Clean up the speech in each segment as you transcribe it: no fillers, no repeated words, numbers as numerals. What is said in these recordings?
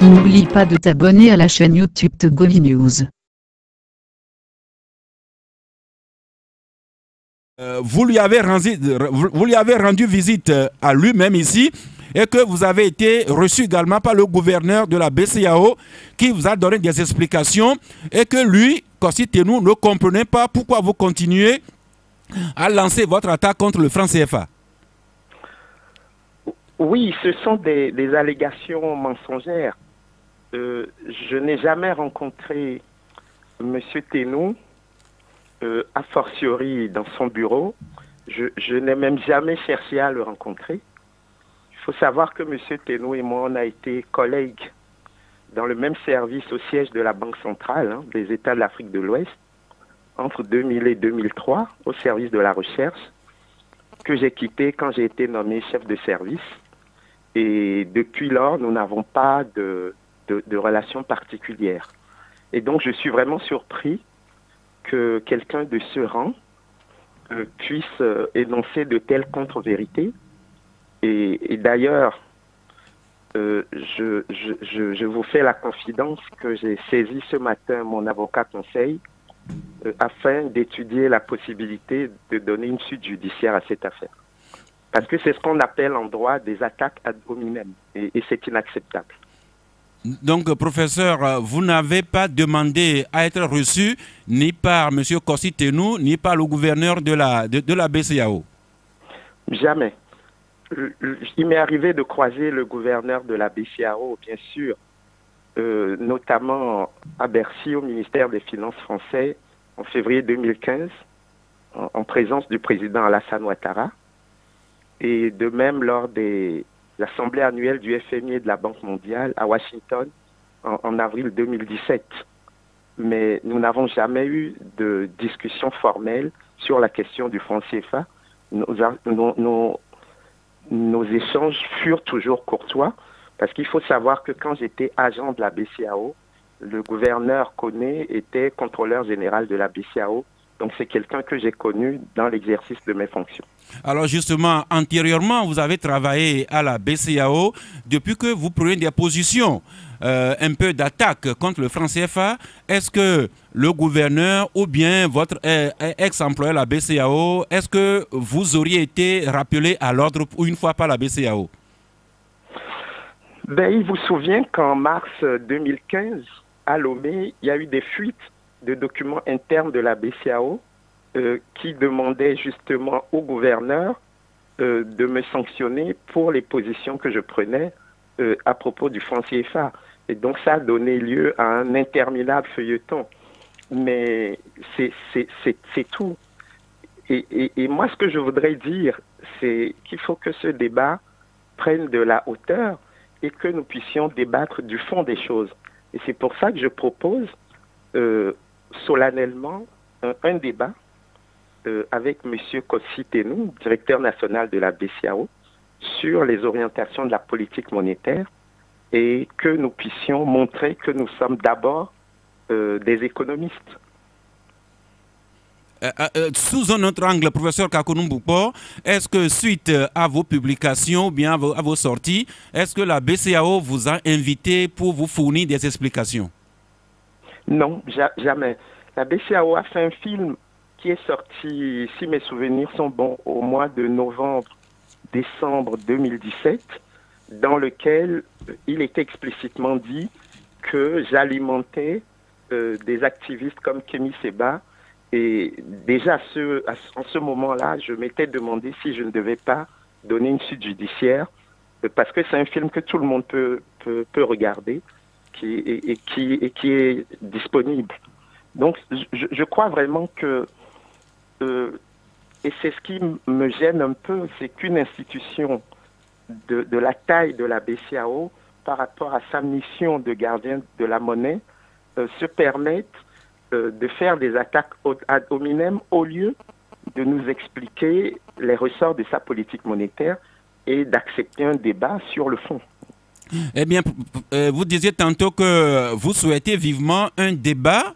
N'oublie pas de t'abonner à la chaîne YouTube Togovi News. Vous lui avez rendu visite à lui-même ici et que vous avez été reçu également par le gouverneur de la BCEAO qui vous a donné des explications et que lui, Kossi Tenou, ne comprenait pas pourquoi vous continuez à lancer votre attaque contre le franc CFA. Oui, ce sont des allégations mensongères. Je n'ai jamais rencontré M. Tenou, a fortiori dans son bureau. Je n'ai même jamais cherché à le rencontrer. Il faut savoir que M. Tenou et moi, on a été collègues dans le même service au siège de la Banque centrale des États de l'Afrique de l'Ouest entre 2000 et 2003 au service de la recherche que j'ai quitté quand j'ai été nommé chef de service. Et depuis lors, nous n'avons pas de relations particulières. Et donc, je suis vraiment surpris que quelqu'un de ce rang puisse énoncer de telles contre-vérités. Et d'ailleurs, je vous fais la confidence que j'ai saisi ce matin mon avocat conseil afin d'étudier la possibilité de donner une suite judiciaire à cette affaire. Parce que c'est ce qu'on appelle en droit des attaques ad hominem. Et c'est inacceptable. Donc, professeur, vous n'avez pas demandé à être reçu ni par M. Kossi Tenou, ni par le gouverneur de la BCEAO? Jamais. Il m'est arrivé de croiser le gouverneur de la BCEAO, bien sûr, notamment à Bercy, au ministère des Finances français, en février 2015, en présence du président Alassane Ouattara, et de même lors des l'Assemblée annuelle du FMI et de la Banque mondiale à Washington en avril 2017. Mais nous n'avons jamais eu de discussion formelle sur la question du franc CFA. Nos échanges furent toujours courtois parce qu'il faut savoir que quand j'étais agent de la BCEAO, le gouverneur Koné était contrôleur général de la BCEAO. Donc c'est quelqu'un que j'ai connu dans l'exercice de mes fonctions. Alors justement, antérieurement, vous avez travaillé à la BCEAO. Depuis que vous prenez des positions un peu d'attaque contre le franc CFA, est-ce que le gouverneur ou bien votre ex-employé à la BCEAO, est-ce que vous auriez été rappelé à l'ordre une fois par la BCEAO? Ben, il vous souvient qu'en mars 2015, à Lomé, il y a eu des fuites de documents internes de la BCEAO qui demandaient justement au gouverneur de me sanctionner pour les positions que je prenais à propos du franc CFA. Et donc ça a donné lieu à un interminable feuilleton. Mais c'est tout. Et moi, ce que je voudrais dire, c'est qu'il faut que ce débat prenne de la hauteur et que nous puissions débattre du fond des choses. Et c'est pour ça que je propose solennellement un débat avec M. Kossi Tenou, directeur national de la BCEAO, sur les orientations de la politique monétaire et que nous puissions montrer que nous sommes d'abord des économistes. Sous un autre angle, professeur Kakounou-Boukpo, est-ce que suite à vos publications ou bien à vos sorties, est-ce que la BCEAO vous a invité pour vous fournir des explications? Non, jamais. La BCEAO a fait un film qui est sorti, si mes souvenirs sont bons, au mois de novembre-décembre 2017, dans lequel il était explicitement dit que j'alimentais des activistes comme Kémy Séba. Et déjà, en ce moment-là, je m'étais demandé si je ne devais pas donner une suite judiciaire, parce que c'est un film que tout le monde peut regarder et qui est disponible. Donc, je crois vraiment que, et c'est ce qui me gêne un peu, c'est qu'une institution de la taille de la BCEAO, par rapport à sa mission de gardien de la monnaie, se permette de faire des attaques ad hominem au lieu de nous expliquer les ressorts de sa politique monétaire et d'accepter un débat sur le fond. Eh bien, vous disiez tantôt que vous souhaitez vivement un débat,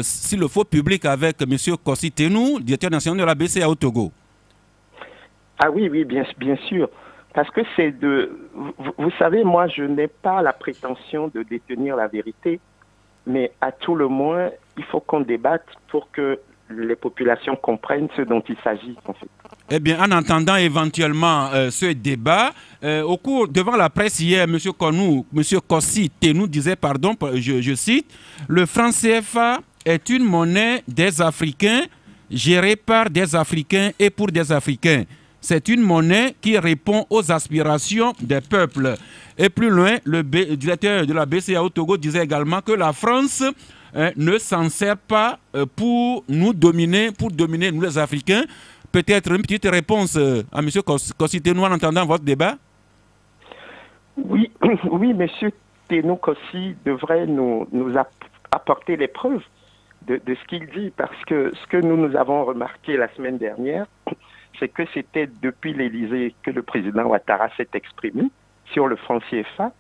s'il le faut, public avec M. Kossi Tenou, directeur national de la BCA au Togo. Ah oui, oui, bien sûr. Parce que c'est de... Vous savez, moi, je n'ai pas la prétention de détenir la vérité, mais à tout le moins, il faut qu'on débatte pour que les populations comprennent ce dont il s'agit, en fait. Eh bien, en entendant éventuellement ce débat, devant la presse hier, M. Kossi Tenou disait, pardon, je cite, le franc CFA est une monnaie des Africains, gérée par des Africains et pour des Africains. C'est une monnaie qui répond aux aspirations des peuples. Et plus loin, le directeur de la BCA au Togo disait également que la France ne s'en sert pas pour nous dominer, nous les Africains. Peut-être une petite réponse à M. Kossi Tenou en entendant votre débat? Oui, oui, M. Tenou Kossi devrait nous apporter les preuves de ce qu'il dit, parce que ce que nous avons remarqué la semaine dernière, c'est que c'était depuis l'Élysée que le président Ouattara s'est exprimé sur le franc CFA.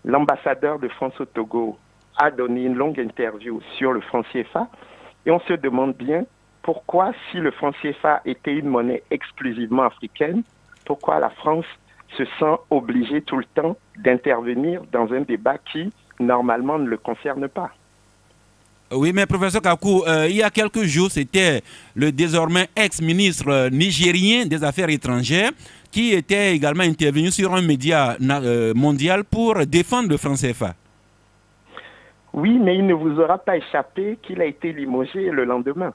L'ambassadeur de France au Togo a donné une longue interview sur le franc CFA, et on se demande bien pourquoi, si le franc CFA était une monnaie exclusivement africaine, pourquoi la France se sent obligée tout le temps d'intervenir dans un débat qui, normalement, ne le concerne pas. Oui, mais professeur Kakou, il y a quelques jours, c'était le désormais ex-ministre nigérien des Affaires étrangères qui était également intervenu sur un média mondial pour défendre le franc CFA. Oui, mais il ne vous aura pas échappé qu'il a été limogé le lendemain.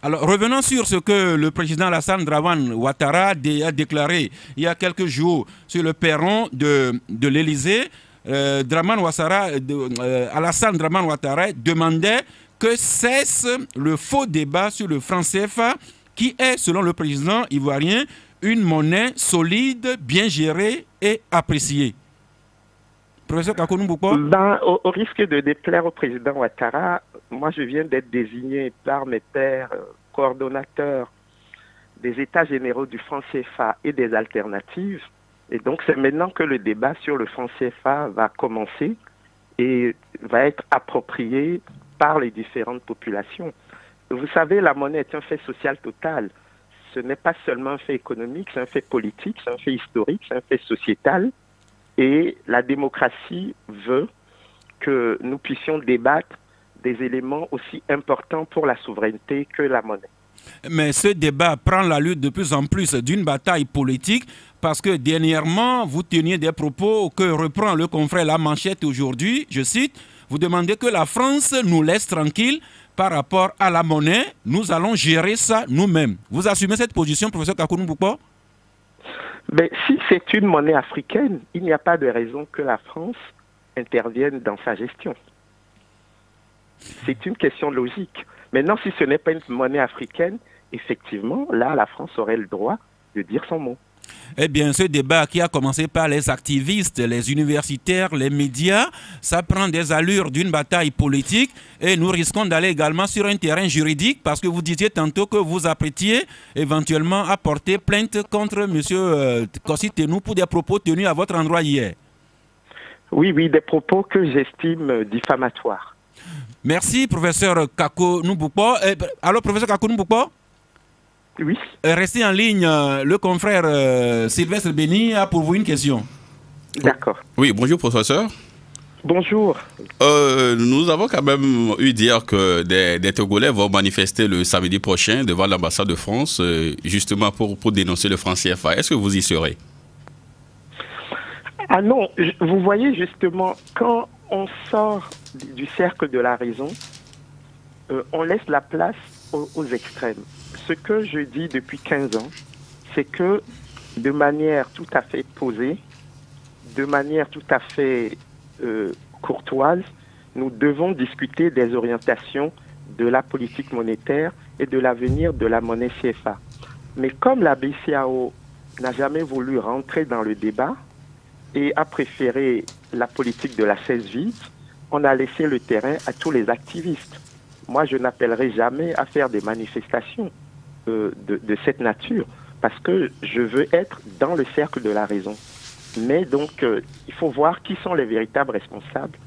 Alors, revenons sur ce que le président Alassane Dramane Ouattara a déclaré il y a quelques jours sur le perron de l'Élysée. Alassane Dramane Ouattara demandait que cesse le faux débat sur le franc CFA qui est, selon le président ivoirien, une monnaie solide, bien gérée et appréciée. Professeur Kakou Mboupo? Au risque de déplaire au président Ouattara, moi je viens d'être désigné par mes pairs coordonnateurs des États généraux du franc CFA et des alternatives. Et donc c'est maintenant que le débat sur le franc CFA va commencer et va être approprié par les différentes populations. Vous savez, la monnaie est un fait social total. Ce n'est pas seulement un fait économique, c'est un fait politique, c'est un fait historique, c'est un fait sociétal. Et la démocratie veut que nous puissions débattre des éléments aussi importants pour la souveraineté que la monnaie. Mais ce débat prend l'allure de plus en plus d'une bataille politique parce que dernièrement, vous teniez des propos que reprend le confrère La Manchette aujourd'hui, je cite, vous demandez que la France nous laisse tranquille par rapport à la monnaie, nous allons gérer ça nous-mêmes. Vous assumez cette position, professeur Kakou Mboupo? Mais si c'est une monnaie africaine, il n'y a pas de raison que la France intervienne dans sa gestion. C'est une question logique. Maintenant, si ce n'est pas une monnaie africaine, effectivement, là, la France aurait le droit de dire son mot. Eh bien, ce débat qui a commencé par les activistes, les universitaires, les médias, ça prend des allures d'une bataille politique et nous risquons d'aller également sur un terrain juridique parce que vous disiez tantôt que vous apprêtiez éventuellement à porter plainte contre M. Kossi Tenou pour des propos tenus à votre endroit hier. Oui, des propos que j'estime diffamatoires. Merci, professeur Kakou Mboupo. Alors, professeur Kakou Mboupo? Oui. Restez en ligne. Le confrère Sylvestre Béni a pour vous une question. D'accord. Oui, bonjour professeur. Bonjour. Nous avons quand même eu dire que des Togolais vont manifester le samedi prochain devant l'ambassade de France, justement pour dénoncer le franc CFA. Est-ce que vous y serez? Ah non, vous voyez justement, quand on sort du cercle de la raison, on laisse la place aux extrêmes. Ce que je dis depuis 15 ans, c'est que de manière tout à fait posée, de manière tout à fait courtoise, nous devons discuter des orientations de la politique monétaire et de l'avenir de la monnaie CFA. Mais comme la BCAO n'a jamais voulu rentrer dans le débat et a préféré la politique de la chaise vide, on a laissé le terrain à tous les activistes. Moi, je n'appellerai jamais à faire des manifestations de cette nature, parce que je veux être dans le cercle de la raison. Mais donc, il faut voir qui sont les véritables responsables,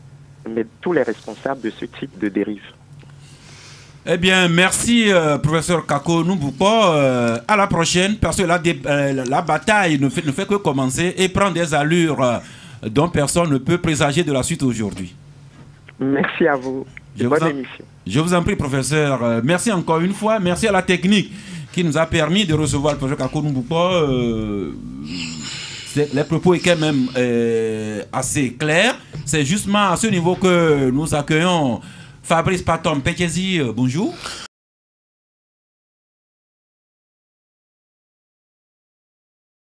mais tous les responsables de ce type de dérive. Eh bien, merci, professeur Kako Numbupo. À la prochaine, parce que la bataille ne fait que commencer et prend des allures dont personne ne peut présager de la suite aujourd'hui. Merci à vous. Bonne émission. Je vous en prie, professeur. Merci encore une fois. Merci à la technique qui nous a permis de recevoir le professeur Kako Numbupo. Les propos est quand même assez clairs. C'est justement à ce niveau que nous accueillons Fabrice Patom Pekezi. Bonjour.